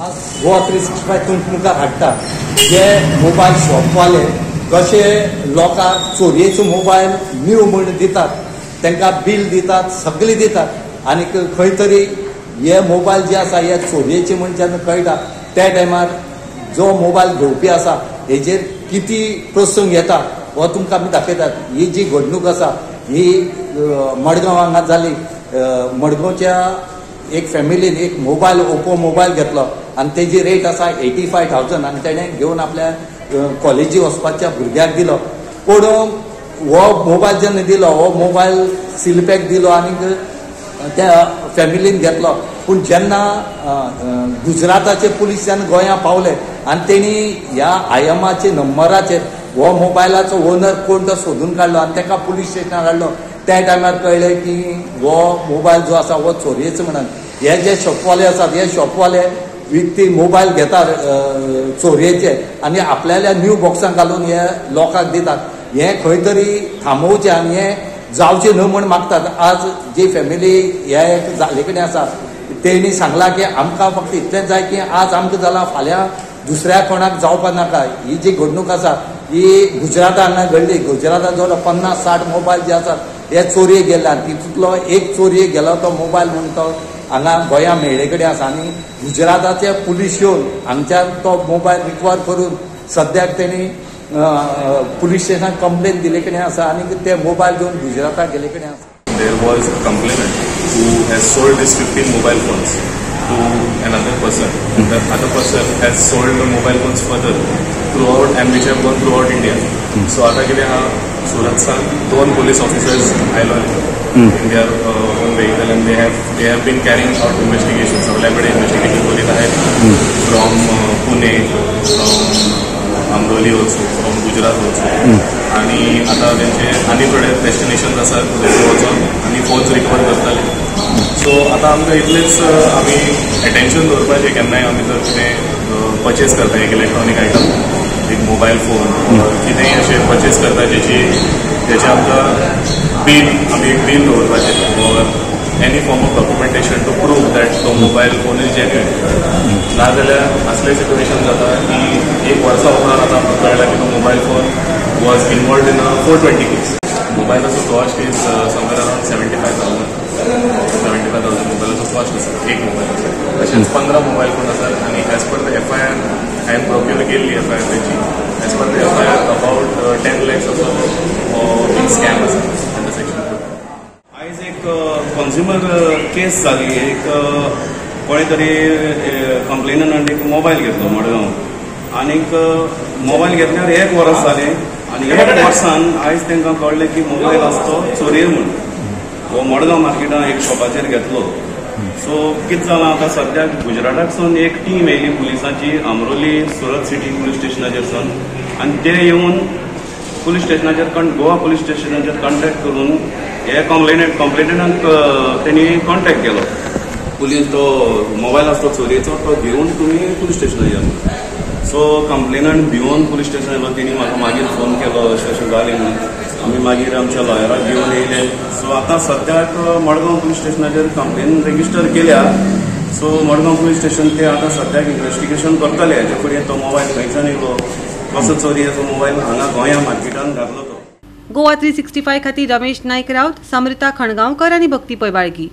गोवा 365 मुखार हाडटा जे मोबायल शॉपवाले कशे लोकांक चोरयेचो मोबायल न्यू म्हण दितात, तांकां बिल दितात, सगळें दितात आनी खंय तरी हे मोबायल जे आसा हे चोरयेचे म्हण जेन्ना कळटा त्या टायमार जो मोबायल घेवपी आसा हेजेर किती प्रसंग येता हो तुमकां आमी दाखयतात. ही जी घडणूक आसा ही मडगांव हांगा जाली. मडगांवच्या एक फॅमिलीन एक मोबायल ओप्पो मोबायल घेतलो आनी तेजी रेट आसा 85,000 आनी तेणें घेवन आपल्या कॉलेजी वचपाच्या भुरग्याक दिलो. पूण हो मोबायल जेन्ना दिलो हो मोबायल सीलपॅक दिलो आनी त्या फॅमिलीन घेतलो. पूण जेन्ना गुजराताचे पुलीस जेन्ना गोंया पावले आनी तेणी ह्या IMAचे नंबराचेर हो मोबायलाचो ओनर कोण तो सोदून काडलो आनी ताका पुलीस स्टेशनार हाडलो. त्या टायमार कळलें की हो मोबायल जो आसा हो चोरयेचो म्हणून. हे जे शॉपवाले आसात हे शॉपवाले विकती मोबायल घेतात चोरयेचे आनी आपल्याल्या न्यू बॉक्सांत घालून हे लोकांक दितात. हे खंय तरी थांबोवचें आनी हे जावचें न्हू म्हण मागतात. आज जी फॅमिली हे जाले कडेन आसा तेणी सांगलां की आमकां फक्त इतलेंच जाय की आज आमकां जालां फाल्यां दुसऱ्या कोणाक जावपा नाका. ही जी घडणूक आसा ही गुजराता हांगा घडली. गुजरातात जवळ 50-60 मोबायल जे आसात हे चोरयेक गेल्ले आनी तितूंतलो एक चोरयेक गेलो तो मोबायल म्हूण तो हांगा गोंया मेळ्ळे कडेन आसा आनी गुजराताचे पुलीस येवन हांगच्यान तो मोबायल रिकवर करून सद्याक तेणी पुलीस स्टेशनाक कंप्लेन दिले कडेन आसा आनी ते मोबायल घेवन गुजराताक गेले कडेन आसा. There was a complainant who has sold his 15 mobile phones to another person. The other person has sold the mobile phones further throughout and which have gone throughout India. So आता कितें हा सुरतसान 2 police officers आयलो in their own vehicle and they have been carrying out investigations. सगळ्याकडे investigation करीत आहेत from Pune, from Amroli also, from Gujarat also. आणि आता त्यांचे आनी थोडे डेस्टिनेशन आसात थंय वचून आनी फोन्स रिकवर करतले. सो आतां आमकां इतलेंच आमी एटेन्शन दवरपाचें केन्नाय आमी जर कितें परचेज करता एक इलेक्ट्रॉनीक आयटम, एक मोबायल फोन कितेंय अशें परचेज करता जेचे आमकां बील आमी एक बील दवरपाचें or any form of documentation to prove that तो मोबायल फोन इज जेन्युइन. नाजाल्यार असलें सिट्युएशन जाता की एक वर्सा उपरांत आतां आमकां कळ्ळां की तो mobile phone was involved in a 420 case. मोबायलाचो कॉस्ट इज somewhere around 75,000 मोबायलाचो कॉस्ट आसा एक मोबायल. तशेंच 15 मोबायल फोन आसात आनी एज पर द FIR हांवें प्रोक्यूर केल्ली FIR तेची as per the FIR about 10 lakhs असो एक स्कॅम आसा अंडर सेक्शन. आयज एक कन्झ्युमर केस जाली. एक कोणे तरी कंप्लेनंटान एक मोबायल घेतलो मडगांव आनीक मोबायल घेतल्यार 1 वर्स जालें आनी 1 वर्सान आयज तांकां कळ्ळें की मोबायल आसा तो चोरये म्हूण. हो मडगांव मार्केटान एक शॉपाचेर घेतलो. सो कितें जालां आतां सद्याक गुजराताकसून एक टीम येयली पुलिसांची अमरोली सुरत सिटी पुलीस स्टेशनाचेर सावन आनी ते येवन पुलीस स्टेशनाचेर गोवा पुलीस स्टेशनाचेर कॉन्टेक्ट करून हे कंप्लेनंटाक तेणी कॉन्टेक्ट केलो. पुलीस तो मोबायल आसा तो चोरयेचो तो घेवन तुमी पुलीस स्टेशनार या. सो कंप्लेनंट भिवन पुलीस स्टेशन येयलो. तेणी म्हाका मागीर फोन केलो अशें जालें म्हणून. आमी मागीर आमच्या लॉयराक घेवन येयले. सो आतां सद्याक मडगांव पुलीस स्टेशनाचेर कंप्लेन रजिस्टर केल्या. सो मडगांव पुलीस स्टेशन ते आतां सद्याक इन्व्हेस्टिगेशन करतले हेजे फुडें तो मोबायल खंयच्यान येयलो, कसो चोरयेचो मोबायल हांगा गोंया मार्केटान घातलो तो. गोवा 365 खातीर रमेश नायक राउत, समृता खणगांवकर आनी भक्ती पैबाळगी.